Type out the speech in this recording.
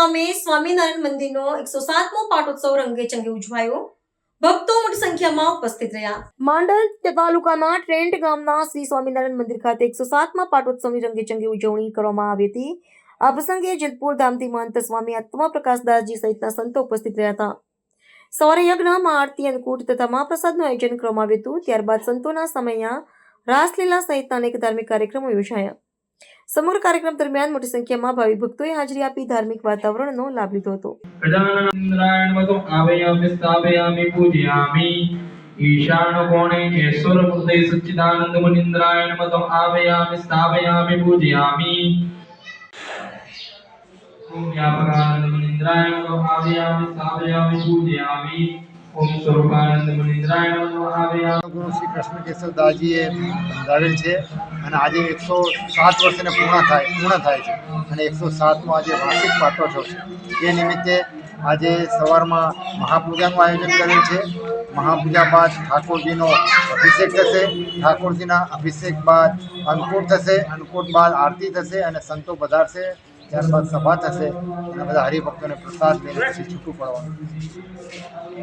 ગામે સ્વામિનારાયણ મંદિરનો 107મો પાટોત્સવ રંગેચંગે ઉજવાયો। ભક્તો મોટી સંખ્યામાં ઉપસ્થિત રહ્યા। માંડલ તાલુકાના ટ્રેન્ટ ગામના શ્રી સ્વામિનારાયણ મંદિર ખાતે 107મા પાટોત્સવની રંગેચંગે ઉજવણી કરવામાં આવી હતી। આ પ્રસંગે જેતપુર ધામથી મહંત સ્વામી આત્મપ્રકાશદાસજી સહિતના સંતો ઉપસ્થિત રહ્યા હતા। સવારે યજ્ઞ, મહાઆરતી, અન્નકૂટ તથા મહાપ્રસાદનું આયોજન કરવામાં આવ્યું હતું। ત્યારબાદ સંતોના સમયમાં રાસલીલા સહિતના અનેક ધાર્મિક કાર્યક્રમો યોજાયા। સમગ્ર કાર્યક્રમ દરમિયાન મોટી સંખ્યામાં ભાવિ ભક્તોએ હાજરી આપી ધાર્મિક વાતાવરણનો લાભ લીધો હતો। ईशान कोणे ईश्वर मूर्ते सच्चिदानंद मुनीन्द्रायण मतम आवेयामि स्थापयामि पूजयामि। ओम व्यापकानंद मुनीन्द्रायण मतम आवेयामि स्थापयामि पूजयामि। ओम स्वरूपानंद मुनीन्द्रायण मतम आवेयामि। गुरु श्री कृष्ण केशवदासजीए બંધાવેલ છે અને આજે 107 વર્ષને પૂર્ણ થાય છે અને 107મો આજે વાર્ષિક પાટોત્સવ છે। એ નિમિત્તે આજે સવારમાં મહાપૂજાનું આયોજન કરેલ છે। મહાપૂજા બાદ ઠાકોરજીનો અભિષેક થશે। ઠાકોરજીના અભિષેક બાદ અન્નકૂટ થશે। અન્નકૂટ બાદ આરતી થશે અને સંતો પધારશે। ત્યારબાદ સભા થશે અને બધા હરિભક્તોને પ્રસાદ લઈને પછી છૂટું પડવાનું।